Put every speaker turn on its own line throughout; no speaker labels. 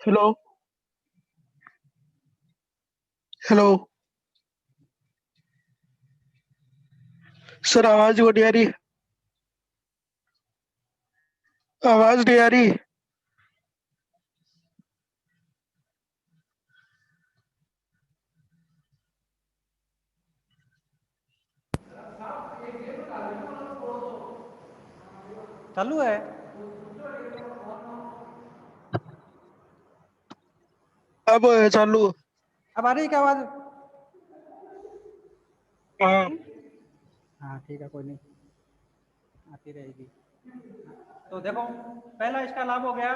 Hello. Hello sir, आवाज वो नहीं आ रही। आवाज नहीं आ रही।
चालू है।
अब चालू।
अब आ रही है क्या आवाज?
हाँ।
हाँ ठीक है, कोई नहीं, आती रहेगी। तो देखो, पहला इसका लाभ हो गया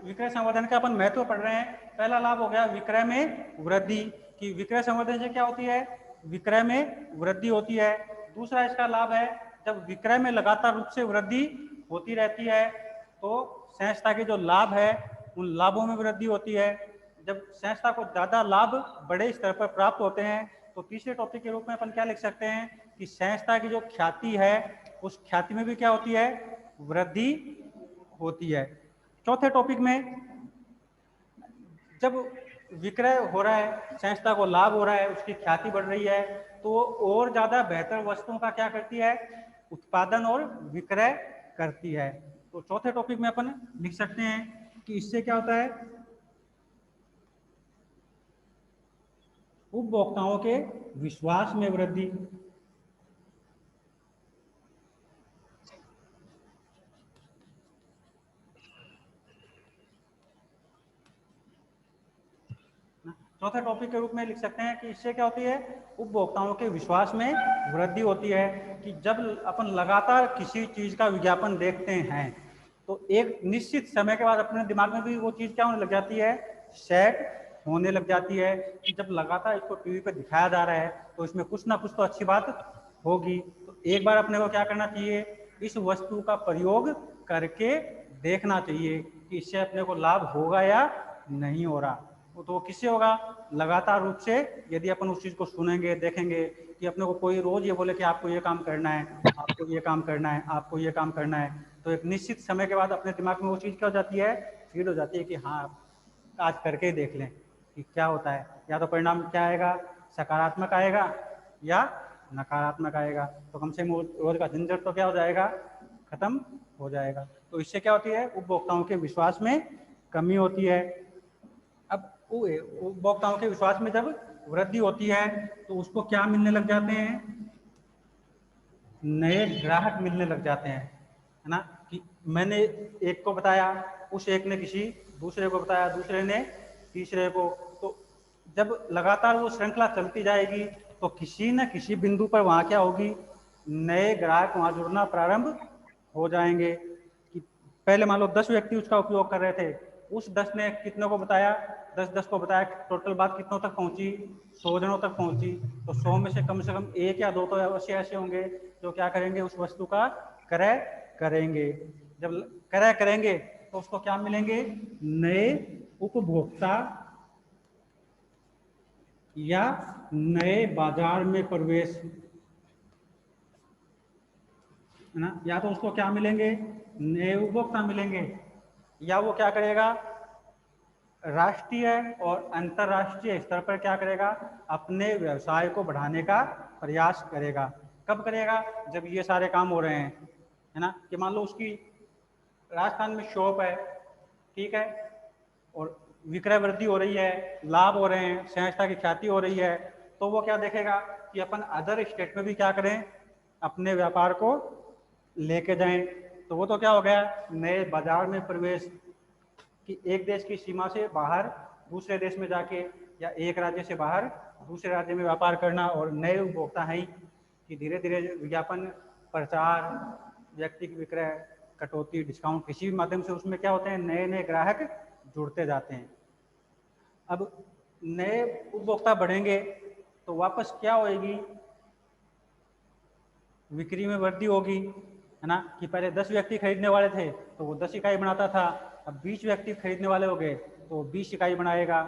विक्रय संवर्धन का, अपन महत्व पढ़ रहे हैं। पहला लाभ हो गया विक्रय में वृद्धि, कि विक्रय संवर्धन से क्या होती है? विक्रय में वृद्धि होती है। दूसरा इसका लाभ है, जब विक्रय में लगातार रूप से वृद्धि होती रहती है तो संस्था के जो लाभ है उन लाभों में वृद्धि होती है। जब संस्था को ज्यादा लाभ बड़े स्तर पर प्राप्त होते हैं तो तीसरे टॉपिक के रूप में अपन क्या लिख सकते हैं कि संस्था की जो ख्याति है उस ख्याति में भी क्या होती है? वृद्धि होती है। चौथे टॉपिक में, जब विक्रय हो रहा है, संस्था को लाभ हो रहा है, उसकी ख्याति बढ़ रही है, तो और ज्यादा बेहतर वस्तुओं का क्या करती है? उत्पादन और विक्रय करती है। तो चौथे टॉपिक में अपन लिख सकते हैं कि इससे क्या होता है? उपभोक्ताओं के विश्वास में वृद्धि। चौथे टॉपिक के रूप में लिख सकते हैं कि इससे क्या होती है? उपभोक्ताओं के विश्वास में वृद्धि होती है। कि जब अपन लगातार किसी चीज का विज्ञापन देखते हैं तो एक निश्चित समय के बाद अपने दिमाग में भी वो चीज क्या होने लग जाती है? सेट होने लग जाती है कि जब लगातार इसको टीवी पे दिखाया जा रहा है तो इसमें कुछ ना कुछ तो अच्छी बात होगी। तो एक बार अपने को क्या करना चाहिए? इस वस्तु का प्रयोग करके देखना चाहिए कि इससे अपने को लाभ होगा या नहीं हो रहा। तो वो किससे होगा? लगातार रूप से यदि अपन उस चीज को सुनेंगे, देखेंगे, कि अपने को कोई रोज ये बोले कि आपको ये काम करना है, आपको ये काम करना है, आपको ये काम करना है, तो एक निश्चित समय के बाद अपने दिमाग में वो चीज क्या हो जाती है? फीड हो जाती है कि हाँ आज करके ही देख लें कि क्या होता है। या तो परिणाम क्या आएगा? सकारात्मक आएगा या नकारात्मक आएगा। तो कम से कम रोज का झंझट तो क्या हो जाएगा? खत्म हो जाएगा। तो इससे क्या होती है? उपभोक्ताओं के विश्वास में कमी होती है। अब उपभोक्ताओं के विश्वास में जब वृद्धि होती है तो उसको क्या मिलने लग जाते हैं? नए ग्राहक मिलने लग जाते हैं, है ना? कि मैंने एक को बताया, उस एक ने किसी दूसरे को बताया, दूसरे ने तीसरे को, तो जब लगातार वो श्रृंखला चलती जाएगी तो किसी न किसी बिंदु पर वहां क्या होगी? नए ग्राहक वहां जुड़ना प्रारंभ हो जाएंगे। कि पहले मान लो 10 व्यक्ति उसका उपयोग कर रहे थे, उस 10 ने कितनों को बताया? 10 को बताया, टोटल बात कितनों तक पहुंची? 100 जनों तक पहुंची। तो 100 में से कम एक या दो तो अवश्य ऐसे होंगे जो क्या करेंगे? उस वस्तु का क्रय करेंगे। जब क्रय करेंगे तो उसको क्या मिलेंगे, नए उपभोक्ता या नए बाजार में प्रवेश, है ना। या तो उसको क्या मिलेंगे, नए उपभोक्ता मिलेंगे, या वो क्या करेगा, राष्ट्रीय और अंतर्राष्ट्रीय स्तर पर क्या करेगा, अपने व्यवसाय को बढ़ाने का प्रयास करेगा। कब करेगा, जब ये सारे काम हो रहे हैं, है ना। कि मान लो उसकी राजस्थान में शॉप है, ठीक है, और विक्रय वृद्धि हो रही है, लाभ हो रहे हैं, संस्था की ख्याति हो रही है, तो वो क्या देखेगा कि अपन अदर स्टेट में भी क्या करें, अपने व्यापार को लेके जाएं। तो वो तो क्या हो गया, नए बाजार में प्रवेश, कि एक देश की सीमा से बाहर दूसरे देश में जाके, या एक राज्य से बाहर दूसरे राज्य में व्यापार करना, और नए उपभोक्ता हैं कि धीरे धीरे विज्ञापन, प्रचार, व्यक्ति की विक्रय, कटौती, डिस्काउंट, किसी भी माध्यम से उसमें क्या होते हैं, नए नए ग्राहक जुड़ते जाते हैं। अब नए उपभोक्ता बढ़ेंगे तो वापस क्या होएगी, बिक्री में वृद्धि होगी, है ना। कि पहले 10 व्यक्ति खरीदने वाले थे तो वो 10 इकाई बनाता था, अब 20 व्यक्ति खरीदने वाले हो गए तो 20 इकाई बनाएगा।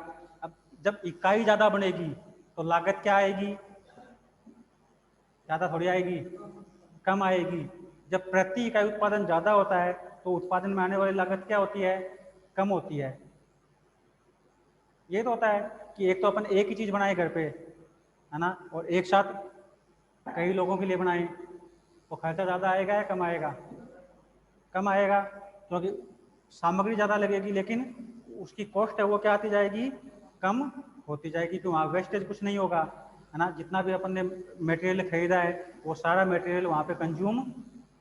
अब जब इकाई ज्यादा बनेगी तो लागत क्या आएगी, ज्यादा थोड़ी आएगी, कम आएगी। जब प्रति इकाई उत्पादन ज्यादा होता है तो उत्पादन में आने वाली लागत क्या होती है, कम होती है। ये तो होता है कि एक तो अपन एक ही चीज बनाए घर पे, है ना, और एक साथ कई लोगों के लिए बनाए, तो खर्चा ज्यादा आएगा या कम आएगा, कम आएगा, क्योंकि सामग्री ज़्यादा लगेगी लेकिन उसकी कॉस्ट है वो क्या आती जाएगी, कम होती जाएगी, क्यों, वहाँ वेस्टेज कुछ नहीं होगा, है ना। जितना भी अपन ने मटेरियल खरीदा है वो सारा मटेरियल वहाँ पे कंज्यूम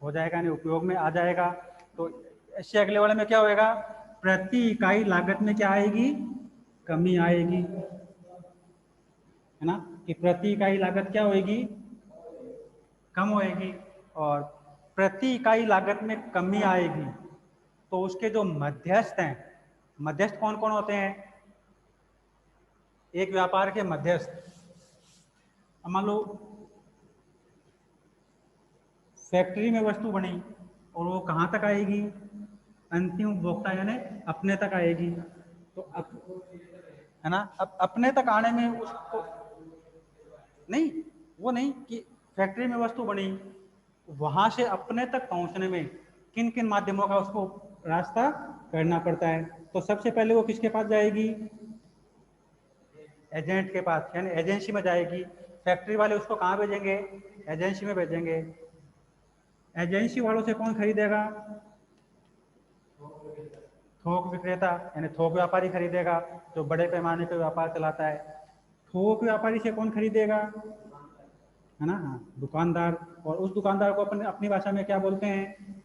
हो जाएगा, यानी उपयोग में आ जाएगा। तो इससे अगले वाले में क्या होएगा, प्रति इकाई लागत में क्या आएगी, कमी आएगी, है ना। कि प्रति इकाई लागत क्या होएगी, कम होएगी, और प्रति इकाई लागत में कमी आएगी तो उसके जो मध्यस्थ हैं, मध्यस्थ कौन कौन होते हैं, एक व्यापार के मध्यस्थ, मान लो फैक्ट्री में वस्तु बनी और वो कहाँ तक आएगी, अंतिम उपभोक्ता यानी अपने तक आएगी। तो है ना, अब अपने तक आने में उसको नहीं, वो नहीं कि फैक्ट्री में वस्तु बनी, वहां से अपने तक पहुंचने में किन किन माध्यमों का उसको रास्ता करना पड़ता है। तो सबसे पहले वो किसके पास जाएगी, एजेंट के पास, यानी एजेंसी में जाएगी। फैक्ट्री वाले उसको कहाँ भेजेंगे, एजेंसी में भेजेंगे। एजेंसी वालों से कौन खरीदेगा, थोक विक्रेता यानी थोक व्यापारी खरीदेगा, जो बड़े पैमाने पर व्यापार चलाता है। थोक व्यापारी से कौन खरीदेगा, है ना, हाँ, दुकानदार। और उस दुकानदार को अपन अपनी भाषा में क्या बोलते हैं,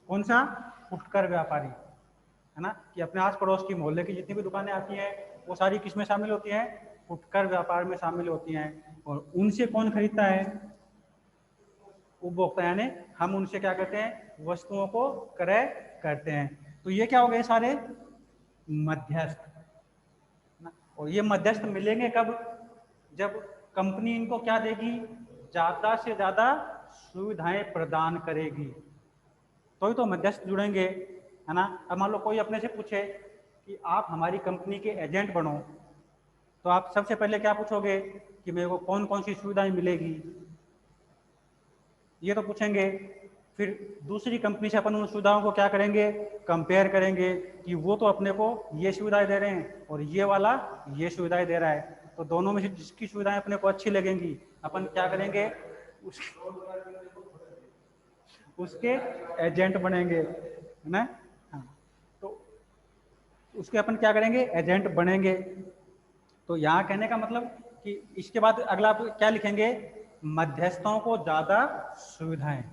कौन सा, फुटकर व्यापारी, है ना। कि अपने आस पड़ोस की मोहल्ले की जितनी भी दुकानें आती हैं वो सारी किस में शामिल होती हैं, फुटकर व्यापार में शामिल होती हैं। और उनसे कौन खरीदता है, उपभोक्ता, यानी हम उनसे क्या करते हैं, वस्तुओं को क्रय करते हैं। तो ये क्या हो गए, सारे मध्यस्थ ना। और ये मध्यस्थ मिलेंगे कब, जब कंपनी इनको क्या देगी, ज्यादा से ज्यादा सुविधाएं प्रदान करेगी, तो ही तो मध्यस्थ जुड़ेंगे, है ना। अब मान लो कोई अपने से पूछे कि आप हमारी कंपनी के एजेंट बनो, तो आप सबसे पहले क्या पूछोगे कि मेरे को कौन कौन सी सुविधाएं मिलेगी, ये तो पूछेंगे। फिर दूसरी कंपनी से अपन उन सुविधाओं को क्या करेंगे, कंपेयर करेंगे कि वो तो अपने को ये सुविधाएं दे रहे हैं और ये वाला ये सुविधाएं दे रहा है, तो दोनों में से जिसकी सुविधाएं अपने को अच्छी लगेंगी अपन क्या करेंगे, उसके एजेंट बनेंगे, है ना। हाँ, तो उसके अपन क्या करेंगे, एजेंट बनेंगे। तो यहाँ कहने का मतलब कि इसके बाद अगला आप क्या लिखेंगे, मध्यस्थों को ज्यादा सुविधाएं,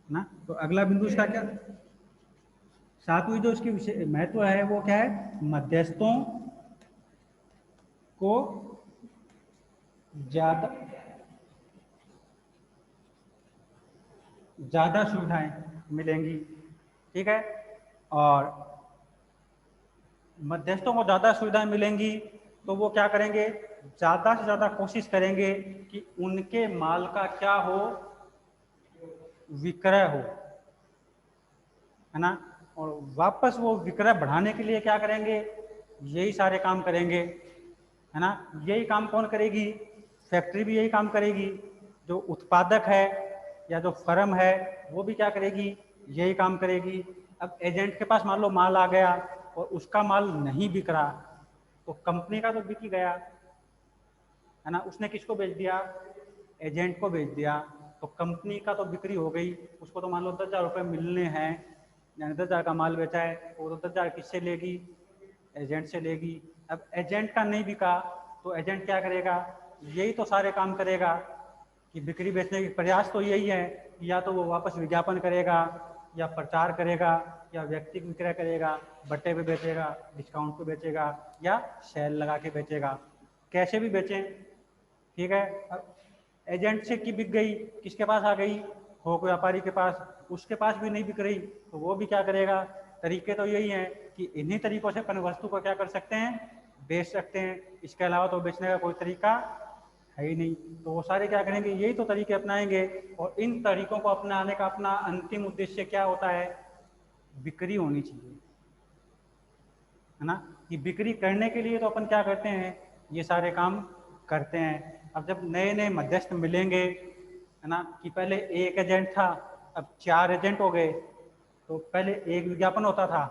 ना। तो अगला बिंदु इसका क्या, सातवीं जो इसकी महत्व है वो क्या है, मध्यस्थों को ज्यादा ज्यादा सुविधाएं मिलेंगी, ठीक है। और मध्यस्थों को ज्यादा सुविधाएं मिलेंगी तो वो क्या करेंगे, ज्यादा से ज्यादा कोशिश करेंगे कि उनके माल का क्या हो, विक्रय हो, है ना। और वापस वो विक्रय बढ़ाने के लिए क्या करेंगे, यही सारे काम करेंगे, है ना। यही काम कौन करेगी, फैक्ट्री भी यही काम करेगी, जो उत्पादक है या जो फर्म है वो भी क्या करेगी, यही काम करेगी। अब एजेंट के पास मान लो माल आ गया और उसका माल नहीं बिक रहा, तो कंपनी का तो बिक ही गया, है ना। उसने किसको बेच दिया, एजेंट को बेच दिया, तो कंपनी का तो बिक्री हो गई। उसको तो मान लो 10,000 रुपये मिलने हैं, यानी 10,000 का माल बेचा है, वो तो 10,000 किससे लेगी, एजेंट से लेगी। अब एजेंट का नहीं बिका तो एजेंट क्या करेगा, यही तो सारे काम करेगा कि बिक्री बेचने के प्रयास तो यही है कि या तो वो वापस विज्ञापन करेगा या प्रचार करेगा या व्यक्तिगत विक्रय करेगा, बट्टे पे बेचेगा, डिस्काउंट पे बेचेगा या सेल लगा के बेचेगा, कैसे भी बेचें, ठीक है। अब एजेंट से की बिक गई, किसके पास आ गई, थोक व्यापारी के पास, उसके पास भी नहीं बिक रही तो वो भी क्या करेगा। तरीके तो यही हैं कि इन्हीं तरीकों से अपन वस्तु को क्या कर सकते हैं, बेच सकते हैं, इसके अलावा तो बेचने का कोई तरीका है ही नहीं। तो वो सारे क्या करेंगे, यही तो तरीके अपनाएंगे। और इन तरीकों को अपनाने का अपना अंतिम उद्देश्य क्या होता है, बिक्री होनी चाहिए, है ना। कि बिक्री करने के लिए तो अपन क्या करते हैं, ये सारे काम करते हैं। अब जब नए नए मध्यस्थ मिलेंगे, है ना, कि पहले एक एजेंट था अब 4 एजेंट हो गए, तो पहले एक विज्ञापन होता था,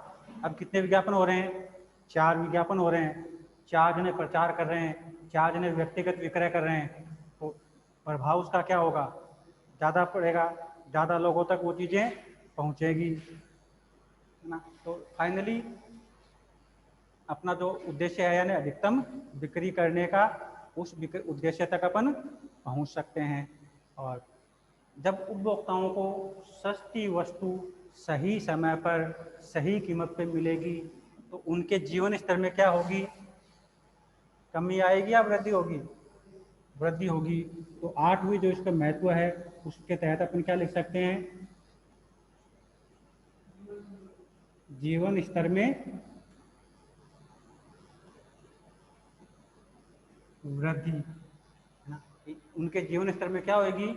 अब कितने विज्ञापन हो रहे हैं, 4 विज्ञापन हो रहे हैं, 4 जने प्रचार कर रहे हैं, 4 जने व्यक्तिगत विक्रय कर रहे हैं, तो प्रभाव उसका क्या होगा, ज़्यादा पड़ेगा, ज़्यादा लोगों तक वो चीज़ें पहुँचेगी, है ना। तो फाइनली अपना जो उद्देश्य है यानी अधिकतम बिक्री करने का, उस उद्देश्य तक अपन पहुंच सकते हैं। और जब उपभोक्ताओं को सस्ती वस्तु सही समय पर सही कीमत पे मिलेगी तो उनके जीवन स्तर में क्या होगी, कमी आएगी या वृद्धि होगी, वृद्धि होगी। तो 8वीं जो इसका महत्व है उसके तहत अपन क्या लिख सकते हैं, जीवन स्तर में वृद्धि, है ना। उनके जीवन स्तर में क्या होगी,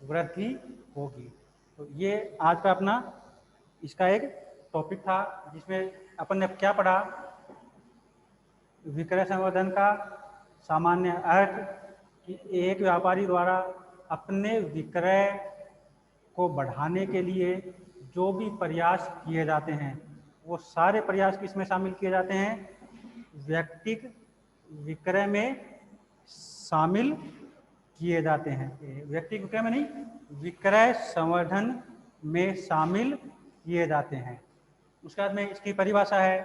वृद्धि होगी। तो ये आज का अपना इसका एक टॉपिक था जिसमें अपन ने क्या पढ़ा, विक्रय संवर्धन का सामान्य अर्थ कि एक व्यापारी द्वारा अपने विक्रय को बढ़ाने के लिए जो भी प्रयास किए जाते हैं वो सारे प्रयास किसमें शामिल किए जाते हैं, व्यक्तिगत विक्रय में शामिल किए जाते हैं। व्यक्तिगत विक्रय में नहीं, विक्रय संवर्धन में शामिल किए जाते हैं। उसके बाद में इसकी परिभाषा है,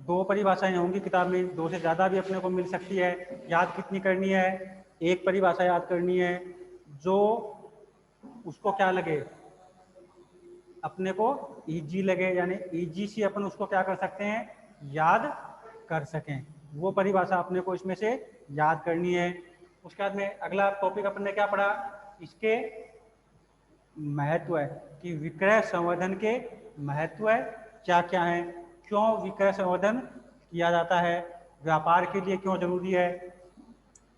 2 परिभाषाएं होंगी किताब में, 2 से ज़्यादा भी अपने को मिल सकती है। याद कितनी करनी है, एक परिभाषा याद करनी है जो उसको क्या लगे, अपने को इजी लगे, यानी इजी से अपन उसको क्या कर सकते हैं, याद कर सकें, वो परिभाषा अपने को इसमें से याद करनी है। उसके बाद में अगला टॉपिक अपन ने क्या पढ़ा, इसके महत्व है कि विक्रय संवर्धन के महत्व है क्या क्या है, क्यों विक्रय संवर्धन किया जाता है, व्यापार के लिए क्यों जरूरी है।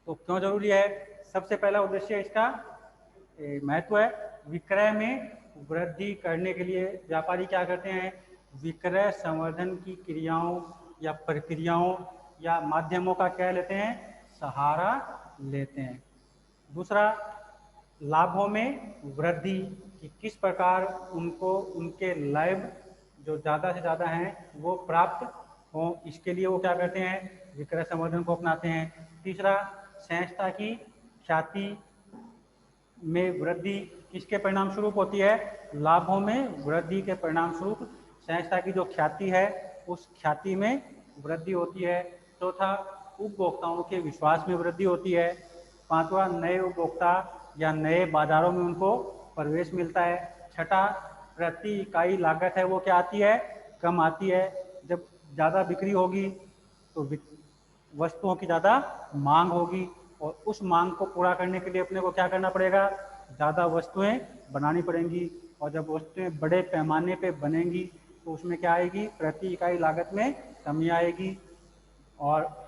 तो क्यों जरूरी है, सबसे पहला उद्देश्य इसका महत्व है, विक्रय में वृद्धि करने के लिए व्यापारी क्या करते हैं, विक्रय संवर्धन की क्रियाओं या प्रक्रियाओं या माध्यमों का क्या लेते हैं, सहारा लेते हैं। दूसरा, लाभों में वृद्धि, कि किस प्रकार उनको उनके लाभ जो ज़्यादा से ज़्यादा हैं वो प्राप्त हो, इसके लिए वो क्या करते हैं, विक्रय संवर्धन को अपनाते हैं। तीसरा, संस्था की ख्याति में वृद्धि किसके परिणाम स्वरूप होती है, लाभों में वृद्धि के परिणाम स्वरूप संस्था की जो ख्याति है उस ख्याति में वृद्धि होती है। चौथा, उपभोक्ताओं के विश्वास में वृद्धि होती है। पांचवा, नए उपभोक्ता या नए बाजारों में उनको प्रवेश मिलता है। छठा, प्रति इकाई लागत है वो क्या आती है, कम आती है। जब ज़्यादा बिक्री होगी तो वस्तुओं की ज़्यादा मांग होगी और उस मांग को पूरा करने के लिए अपने को क्या करना पड़ेगा, ज़्यादा वस्तुएं बनानी पड़ेंगी। और जब वस्तुएं बड़े पैमाने पे बनेंगी तो उसमें क्या आएगी, प्रति इकाई लागत में कमी आएगी। और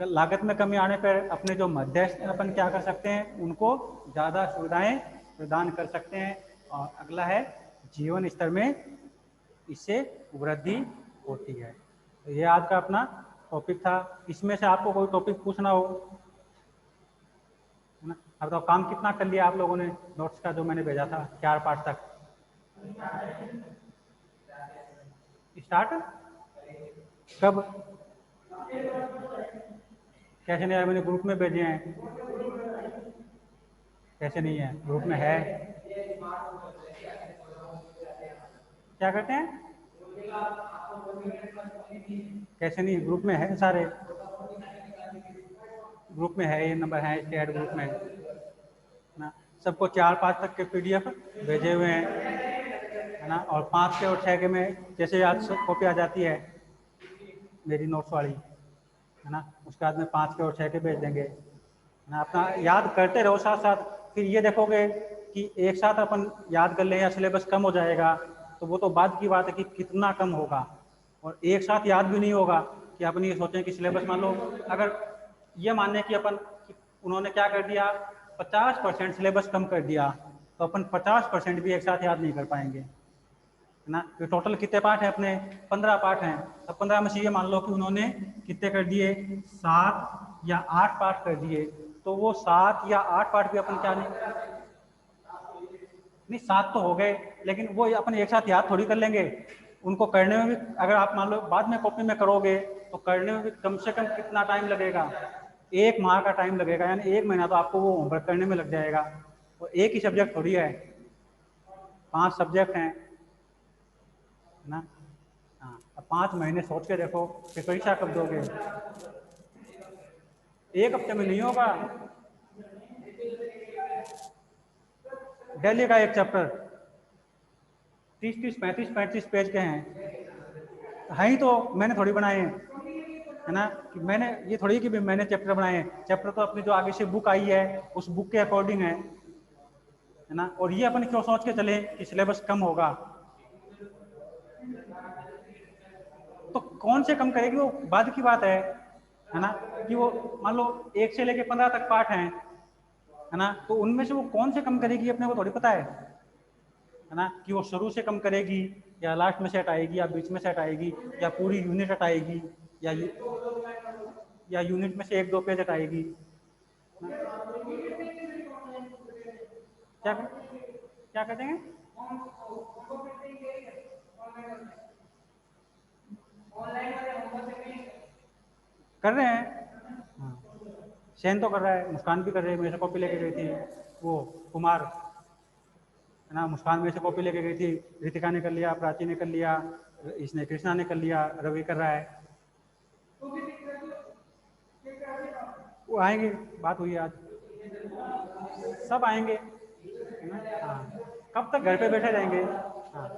लागत में कमी आने पर अपने जो मध्यस्थ अपन क्या कर सकते हैं, उनको ज़्यादा सुविधाएं प्रदान कर सकते हैं। और अगला है जीवन स्तर में इससे वृद्धि होती है। तो ये आज का अपना टॉपिक था। इसमें से आपको कोई टॉपिक पूछना हो, है ना? अब तो काम कितना कर लिया आप लोगों ने नोट्स का जो मैंने भेजा था 4 पार्ट तक? स्टार्ट कब? कैसे नहीं है? मैंने ग्रुप में भेजे हैं। कैसे नहीं है? ग्रुप में है। क्या करते हैं? कैसे नहीं? ग्रुप में है सारे, ग्रुप में है, ये नंबर है चैट ग्रुप में ना। सबको 4-5 तक के पीडीएफ भेजे हुए हैं, है ना। और 5 के और 6 के में जैसे आज कॉपी आ जाती है मेरी नोट्स वाली, है ना, उसके बाद में 5 के और 6 के भेज देंगे, है ना। अपना याद करते रहो साथ साथ, फिर ये देखोगे कि एक साथ अपन याद कर लें या सिलेबस कम हो जाएगा, तो वो तो बाद की बात है कि कितना कम होगा। और एक साथ याद भी नहीं होगा कि अपन ये सोचें कि सिलेबस, मान लो अगर ये माने कि अपन कि उन्होंने क्या कर दिया, 50% सिलेबस कम कर दिया, तो अपन 50% भी एक साथ याद नहीं कर पाएंगे, है ना। तो टोटल कितने पार्ट हैं अपने? 15 पार्ट हैं। अब 15 में से ये मान लो कि उन्होंने कितने कर दिए, 7 या 8 पार्ट कर दिए, तो वो 7 या 8 पार्ट भी अपन क्या नहीं 7 तो हो गए, लेकिन वो अपन एक साथ याद थोड़ी कर लेंगे। उनको करने में भी, अगर आप मान लो बाद में कॉपी में करोगे, तो करने में भी कम से कम कितना टाइम लगेगा? 1 माह का टाइम लगेगा, यानी 1 महीना तो आपको वो होमवर्क करने में लग जाएगा। और एक ही सब्जेक्ट थोड़ी है, 5 सब्जेक्ट हैं, है ना। हाँ, अब 5 महीने सोच के देखो कि परीक्षा कब दोगे? 1 हफ्ते में नहीं होगा। डेली का एक चैप्टर 30-30, 35-35 पेज के हैं ही, तो मैंने थोड़ी बनाए हैं, है ना। कि मैंने ये थोड़ी कि मैंने चैप्टर बनाए हैं, चैप्टर तो अपनी जो आगे से बुक आई है उस बुक के अकॉर्डिंग है ना। और ये अपन क्यों सोच के चले कि सिलेबस कम होगा? तो कौन से कम करेगी, वो बाद की बात है ना। कि वो मान लो 1 से लेके 15 तक पार्ट हैं, है ना, तो उनमें से वो कौन से कम करेगी अपने को थोड़ी पता है ना। कि वो शुरू से कम करेगी या लास्ट में से हटाएगी या बीच में से हटाएगी या पूरी यूनिट हटाएगी या यूनिट में से 1-2 पेज हटाएगी। क्या क्या कहते हैं? कर रहे हैं, हाँ। शैन तो कर रहा है, मुस्कान भी कर रही है, मेरे से कॉपी लेके गई थी वो कुमार, है ना। मुस्कान मेरे से कॉपी लेके गई थी, रितिका ने कर लिया, प्राची ने कर लिया, इसने कृष्णा ने कर लिया, रवि कर रहा है। वो आएंगे, बात हुई आज, सब आएंगे, है ना। हाँ, कब तक घर पे बैठे रहेंगे? हाँ,